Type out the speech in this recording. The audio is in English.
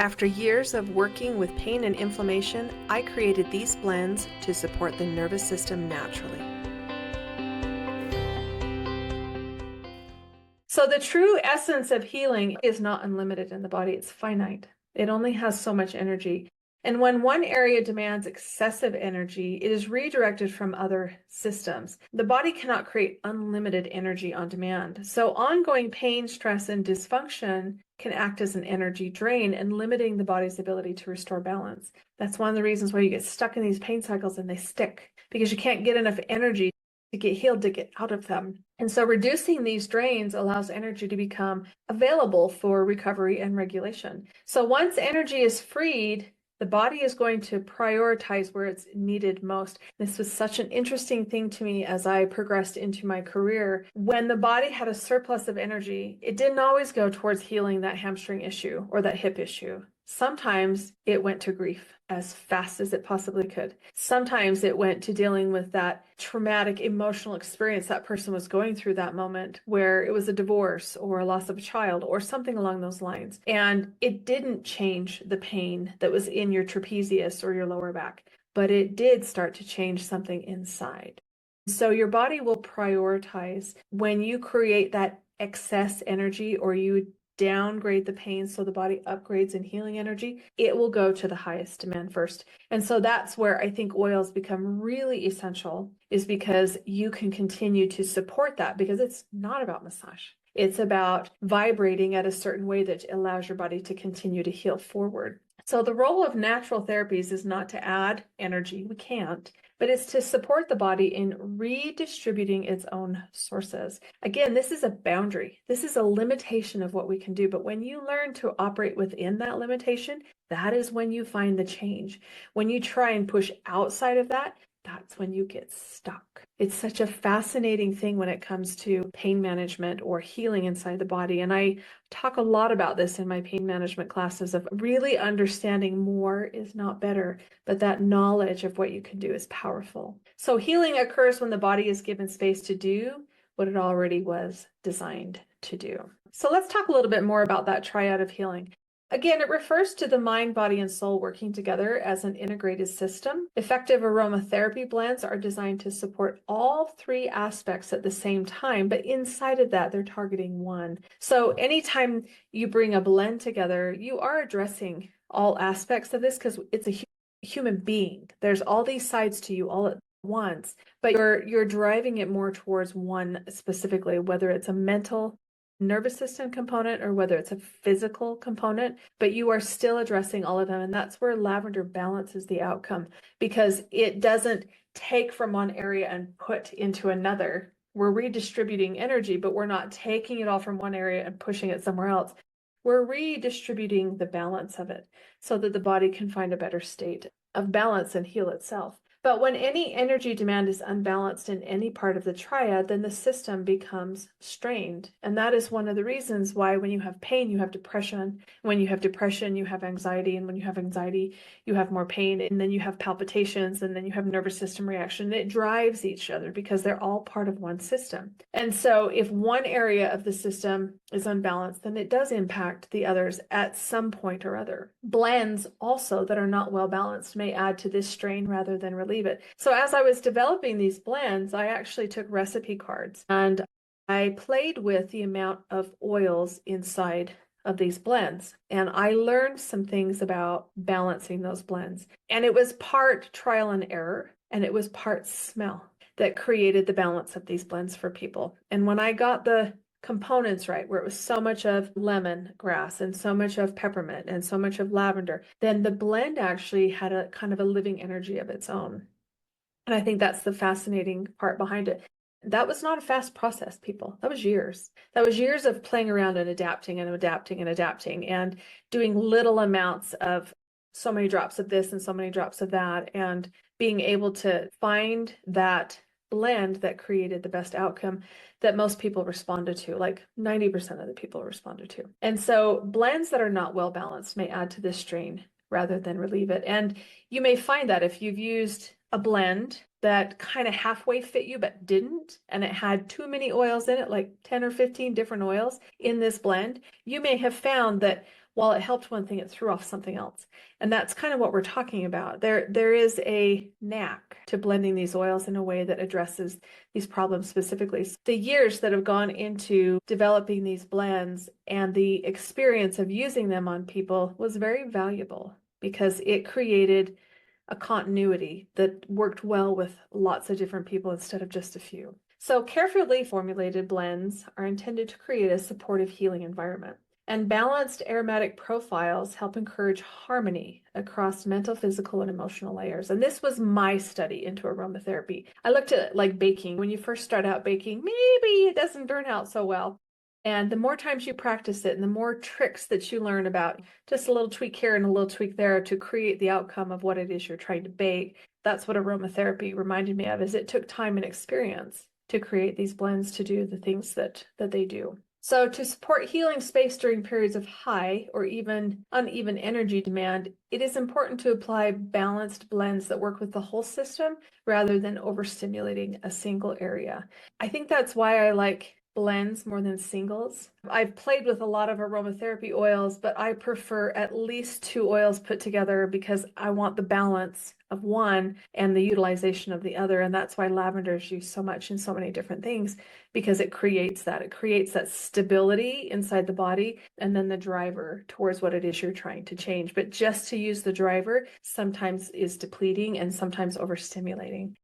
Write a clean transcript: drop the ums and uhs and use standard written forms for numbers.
After years of working with pain and inflammation, I created these blends to support the nervous system naturally. So the true essence of healing is not unlimited in the body, it's finite. It only has so much energy. And when one area demands excessive energy, it is redirected from other systems. The body cannot create unlimited energy on demand. So ongoing pain, stress, and dysfunction can act as an energy drain and limiting the body's ability to restore balance. That's one of the reasons why you get stuck in these pain cycles and they stick, because you can't get enough energy to get healed, to get out of them. And so reducing these drains allows energy to become available for recovery and regulation. So once energy is freed, the body is going to prioritize where it's needed most. This was such an interesting thing to me as I progressed into my career. When the body had a surplus of energy, it didn't always go towards healing that hamstring issue or that hip issue. Sometimes it went to grief as fast as it possibly could. Sometimes it went to dealing with that traumatic emotional experience that person was going through that moment, where it was a divorce or a loss of a child or something along those lines. And it didn't change the pain that was in your trapezius or your lower back, but it did start to change something inside. So your body will prioritize when you create that excess energy, or you downgrade the pain so the body upgrades in healing energy, it will go to the highest demand first. And so that's where I think oils become really essential, is because you can continue to support that, because it's not about massage. It's about vibrating at a certain way that allows your body to continue to heal forward. So the role of natural therapies is not to add energy, we can't, but it's to support the body in redistributing its own sources. Again, this is a boundary. This is a limitation of what we can do. But when you learn to operate within that limitation, that is when you find the change. When you try and push outside of that, that's when you get stuck. It's such a fascinating thing when it comes to pain management or healing inside the body. And I talk a lot about this in my pain management classes, of really understanding more is not better, but that knowledge of what you can do is powerful. So healing occurs when the body is given space to do what it already was designed to do. So let's talk a little bit more about that triad of healing. Again, it refers to the mind, body, and soul working together as an integrated system. Effective aromatherapy blends are designed to support all three aspects at the same time, but inside of that, they're targeting one. So anytime you bring a blend together, you are addressing all aspects of this, because it's a human being. There's all these sides to you all at once, but you're driving it more towards one specifically, whether it's a mental, nervous system component or whether it's a physical component, but you are still addressing all of them. And that's where lavender balances the outcome, because it doesn't take from one area and put into another. We're redistributing energy, but we're not taking it all from one area and pushing it somewhere else. We're redistributing the balance of it so that the body can find a better state of balance and heal itself. But when any energy demand is unbalanced in any part of the triad, then the system becomes strained. And that is one of the reasons why when you have pain, you have depression. When you have depression, you have anxiety. And when you have anxiety, you have more pain. And then you have palpitations. And then you have nervous system reaction. It drives each other because they're all part of one system. And so if one area of the system is unbalanced, then it does impact the others at some point or other. Blends also that are not well balanced may add to this strain rather than relief it. So as I was developing these blends, I actually took recipe cards and I played with the amount of oils inside of these blends. And I learned some things about balancing those blends. And it was part trial and error, and it was part smell that created the balance of these blends for people. And when I got the components right, where it was so much of lemongrass and so much of peppermint and so much of lavender, then the blend actually had a kind of a living energy of its own. And I think that's the fascinating part behind it. That was not a fast process, people. That was years. That was years of playing around and adapting and adapting and adapting and doing little amounts of so many drops of this and so many drops of that, and being able to find that blend that created the best outcome that most people responded to, like 90% of the people responded to. And so blends that are not well balanced may add to this strain rather than relieve it. And you may find that if you've used a blend that kind of halfway fit you but didn't, and it had too many oils in it, like 10 or 15 different oils in this blend, you may have found that while it helped one thing, it threw off something else. And that's kind of what we're talking about. There is a knack to blending these oils in a way that addresses these problems specifically. The years that have gone into developing these blends and the experience of using them on people was very valuable because it created a continuity that worked well with lots of different people instead of just a few. So carefully formulated blends are intended to create a supportive healing environment. And balanced aromatic profiles help encourage harmony across mental, physical, and emotional layers. And this was my study into aromatherapy. I looked at it like baking. When you first start out baking, maybe it doesn't turn out so well. And the more times you practice it and the more tricks that you learn about, just a little tweak here and a little tweak there to create the outcome of what it is you're trying to bake. That's what aromatherapy reminded me of, is it took time and experience to create these blends to do the things that they do. So to support healing space during periods of high or even uneven energy demand, it is important to apply balanced blends that work with the whole system rather than overstimulating a single area. I think that's why I like blends more than singles. I've played with a lot of aromatherapy oils, but I prefer at least 2 oils put together because I want the balance of one and the utilization of the other. And that's why lavender is used so much in so many different things, because it creates that. It creates that stability inside the body and then the driver towards what it is you're trying to change. But just to use the driver sometimes is depleting and sometimes overstimulating.